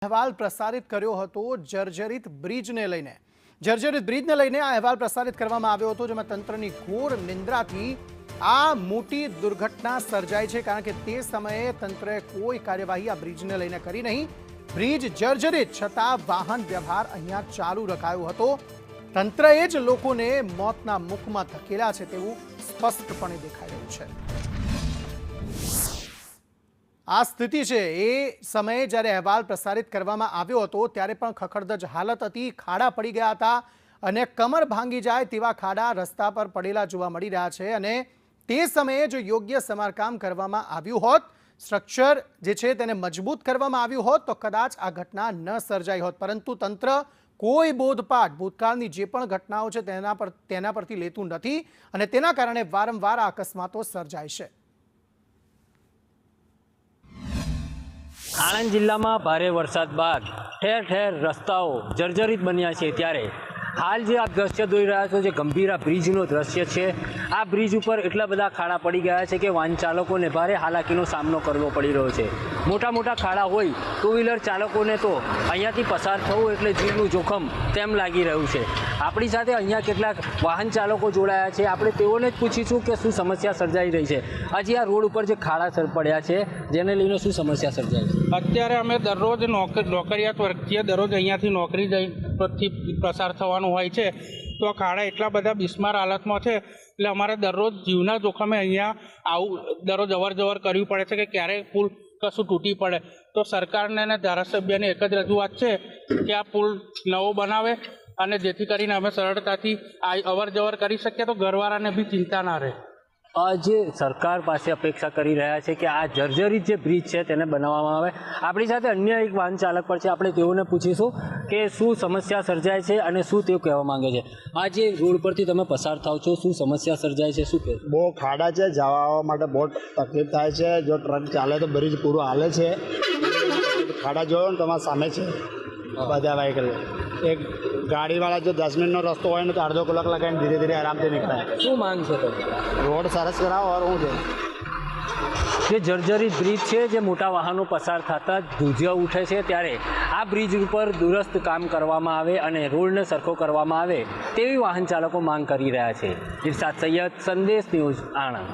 અહેવાલ પ્રસારિત કર્યો હતો જર્જરિત બ્રિજને લઈને આ અહેવાલ પ્રસારિત કરવામાં આવ્યો હતો, જેમાં તંત્રની ઘોર નિંદ્રાથી આ મોટી દુર્ઘટના સર્જાઈ છે, કારણ કે તે સમયે તંત્રએ કોઈ કાર્યવાહી આ બ્રિજને લઈને કરી નહીં. બ્રિજ જર્જરિત છતાં વાહન વ્યવહાર અહીંયા ચાલુ રખાયો હતો. તંત્રએ જ લોકોને મોતના મુખમાં ધકેલ્યા છે તેવું સ્પષ્ટપણે દેખાઈ રહ્યું છે. આ સ્થિતિ છે એ સમયે જ્યારે અહેવાલ પ્રસારિત કરવામાં આવ્યો હતો ત્યારે પણ ખખડધજ હાલત હતી. ખાડા પડી ગયા હતા અને કમર ભાંગી જાય તેવા ખાડા રસ્તા પર પડેલા જોવા મળી રહ્યા છે. અને તે સમયે જો યોગ્ય સમારકામ કરવામાં આવ્યું હોત, સ્ટ્રક્ચર જે છે તેને મજબૂત કરવામાં આવ્યું હોત તો કદાચ આ ઘટના ન સર્જાઈ હોત. પરંતુ તંત્ર કોઈ બોધપાઠ ભૂતકાળની જે પણ ઘટનાઓ છે તેના પરથી લેતું નથી અને તેના કારણે વારંવાર આ અકસ્માતો સર્જાય છે. આણંદ જિલ્લામાં ભારે વરસાદ બાદ ઠેર ઠેર રસ્તાઓ જર્જરિત બન્યા છે, ત્યારે હાલ જે આપ દ્રશ્ય જોઈ રહ્યા છો જે ગંભીરા બ્રિજનો દ્રશ્ય છે, આ બ્રિજ ઉપર એટલા બધા ખાડા પડી ગયા છે કે વાહન ચાલકોને ભારે હાલાકીનો સામનો કરવો પડી રહ્યો છે. મોટા મોટા ખાડા હોય ટુ વ્હીલર ચાલકોને તો અહીંયાથી પસાર થવું એટલે જીવનું જોખમ તેમ લાગી રહ્યું છે. આપણી સાથે અહીંયા કેટલાક વાહન ચાલકો જોડાયા છે, આપણે તેઓને જ પૂછીશું કે શું સમસ્યા સર્જાઈ રહી છે. હજી આ રોડ ઉપર જે ખાડા પડ્યા છે જેને લઈને શું સમસ્યા સર્જાય છે? અત્યારે અમે દરરોજ નોકરિયાત વર્ગીય દરરોજ અહીંયાથી નોકરી પરથી પસાર થવાનું હોય છે, તો આ ખાડા એટલા બધા બિસ્માર હાલતમાં છે એટલે અમારે દરરોજ જીવના જોખમે અહીંયા આવું દરરોજ અવર જવર કરવી પડે છે કે ક્યારે પુલ કશું તૂટી પડે. તો સરકારને અને ધારાસભ્યની એક જ રજૂઆત છે કે આ પુલ નવો બનાવે અને જેથી કરીને અમે સરળતાથી અવર જવર કરી શકીએ, તો ઘરવાળાને બી ચિંતા ના રહે. જે સરકાર પાસે અપેક્ષા કરી રહ્યા છે કે આ જર્જરિત જે બ્રિજ છે તેને બનાવવામાં આવે. આપણી સાથે અન્ય એક વાહન ચાલક પર છે, આપણે તેઓને પૂછીશું કે શું સમસ્યા સર્જાય છે અને શું તેઓ કહેવા માંગે છે. આ જે રોડ પરથી તમે પસાર થાવ છો, શું સમસ્યા સર્જાય છે, શું કહે? બહુ ખાડા છે, જવા આવવા માટે બહુ તકલીફ થાય છે. જો ટ્રક ચાલે તો બ્રિજ પૂરું હાલે છે. ખાડા જોયો ને તમારા સામે છે બધા વ્હીકલ. એક ગાડીવાળા જો 10 મિનિટનો રસ્તો હોય ને તો અડધો કલાક લગાવીને ધીરે ધીરે આરામથી નીકળાય. શું માંગ છે તમે? રોડ સરસ કરાવો. ઓર શું છે જે જર્જરિત બ્રિજ છે, જે મોટા વાહનો પસાર થતા ધુજિયા ઉઠે છે, ત્યારે આ બ્રિજ ઉપર દુરસ્ત કામ કરવામાં આવે અને રોડને સરખો કરવામાં આવે તેવી વાહન ચાલકો માંગ કરી રહ્યા છે. ઇરશાદ સૈયદ, સંદેશ ન્યૂઝ, આણંદ.